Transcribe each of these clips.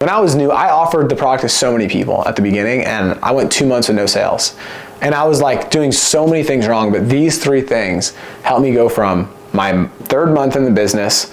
When I was new, I offered the product to so many people at the beginning, and I went 2 months with no sales. And I was like doing so many things wrong, but these 3 things helped me go from my 3rd month in the business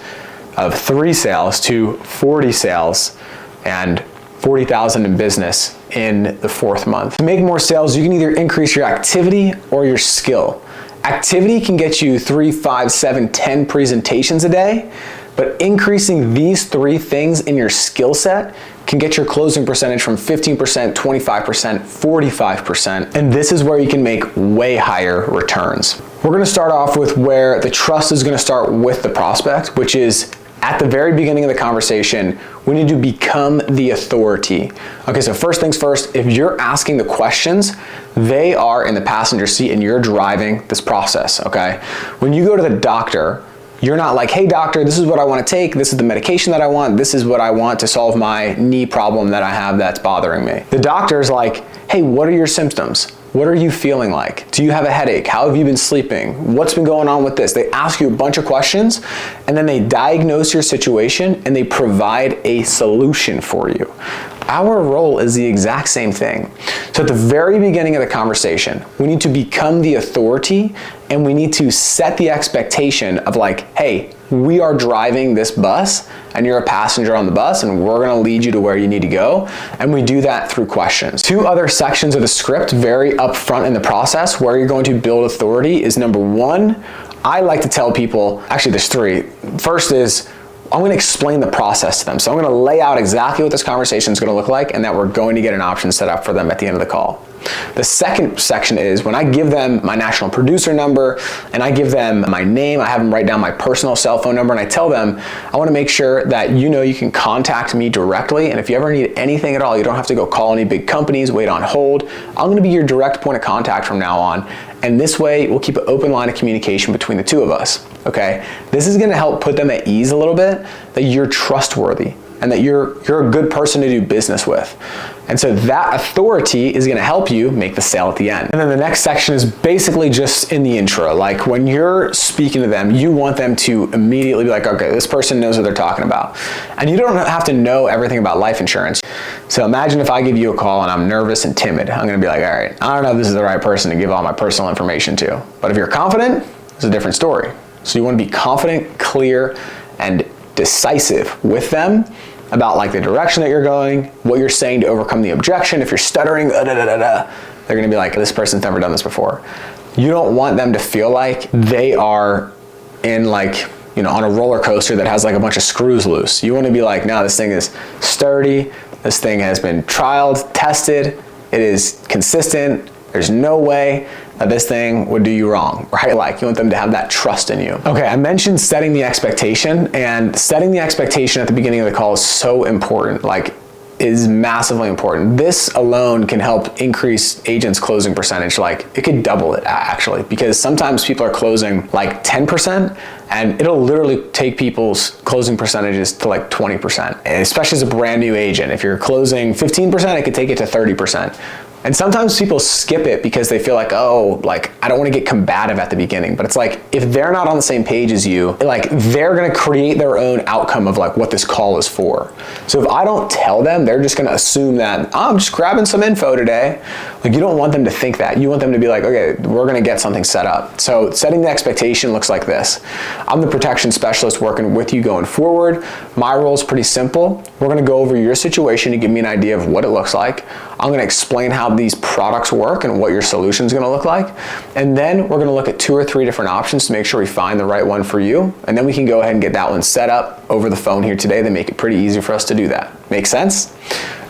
of 3 sales to 40 sales and 40,000 in business in the 4th month. To make more sales, you can either increase your activity or your skill. Activity can get you 3, 5, 7, 10 presentations a day, but increasing these 3 things in your skill set can get your closing percentage from 15%, 25%, 45%, and this is where you can make way higher returns. We're gonna start off with where the trust is gonna start with the prospect, which is at the very beginning of the conversation, we need to become the authority. Okay, so first things first, if you're asking the questions, they are in the passenger seat and you're driving this process, okay? When you go to the doctor, you're not like, hey doctor, this is what I want to take, this is the medication that I want, this is what I want to solve my knee problem that I have that's bothering me. The doctor's like, hey, what are your symptoms? What are you feeling like? Do you have a headache? How have you been sleeping? What's been going on with this? They ask you a bunch of questions and then they diagnose your situation and they provide a solution for you. Our role is the exact same thing. So at the very beginning of the conversation, we need to become the authority and we need to set the expectation of like, hey, we are driving this bus and you're a passenger on the bus and we're gonna lead you to where you need to go. And we do that through questions. 2 other sections of the script very upfront in the process where you're going to build authority is number 1, I like to tell people, actually there's 3. First is, I'm gonna explain the process to them. So I'm gonna lay out exactly what this conversation is gonna look like and that we're going to get an option set up for them at the end of the call. The second section is when I give them my national producer number and I give them my name, I have them write down my personal cell phone number and I tell them, I wanna make sure that you know you can contact me directly, and if you ever need anything at all, you don't have to go call any big companies, wait on hold. I'm gonna be your direct point of contact from now on, and this way we'll keep an open line of communication between the 2 of us, okay? This is gonna help put them at ease a little bit, that you're trustworthy and that you're a good person to do business with. And so that authority is gonna help you make the sale at the end. And then the next section is basically just in the intro. Like when you're speaking to them, you want them to immediately be like, okay, this person knows what they're talking about. And you don't have to know everything about life insurance. So imagine if I give you a call and I'm nervous and timid. I'm gonna be like, all right, I don't know if this is the right person to give all my personal information to. But if you're confident, it's a different story. So you wanna be confident, clear, and decisive with them about like the direction that you're going, what you're saying to overcome the objection. If you're stuttering, they're gonna be like, this person's never done this before. You don't want them to feel like they are in like, you know, on a roller coaster that has like a bunch of screws loose. You wanna be like, no, this thing is sturdy, this thing has been trialed, tested, it is consistent, there's no way that this thing would do you wrong, right? Like you want them to have that trust in you. Okay, I mentioned setting the expectation, and setting the expectation at the beginning of the call is so important, like is massively important. This alone can help increase agents' closing percentage. Like it could double it actually, because sometimes people are closing like 10% and it'll literally take people's closing percentages to like 20%. And especially as a brand new agent, if you're closing 15%, it could take it to 30%. And sometimes people skip it because they feel like, oh, like I don't want to get combative at the beginning. But it's like, if they're not on the same page as you, like they're going to create their own outcome of like what this call is for. So if I don't tell them, they're just going to assume that I'm just grabbing some info today. Like you don't want them to think that. You want them to be like, okay, we're going to get something set up. So setting the expectation looks like this. I'm the protection specialist working with you going forward. My role is pretty simple. We're going to go over your situation to give me an idea of what it looks like. I'm going to explain how these products work and what your solution is going to look like. And then we're going to look at 2 or 3 different options to make sure we find the right one for you. And then we can go ahead and get that one set up over the phone here today. They make it pretty easy for us to do that. Make sense?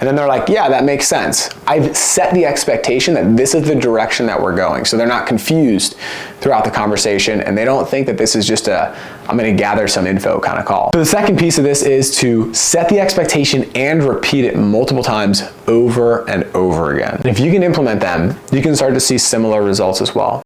And then they're like, yeah, that makes sense. I've set the expectation that this is the direction that we're going. So they're not confused throughout the conversation and they don't think that this is just a, I'm gonna gather some info kind of call. So the second piece of this is to set the expectation and repeat it multiple times over and over again. And if you can implement them, you can start to see similar results as well.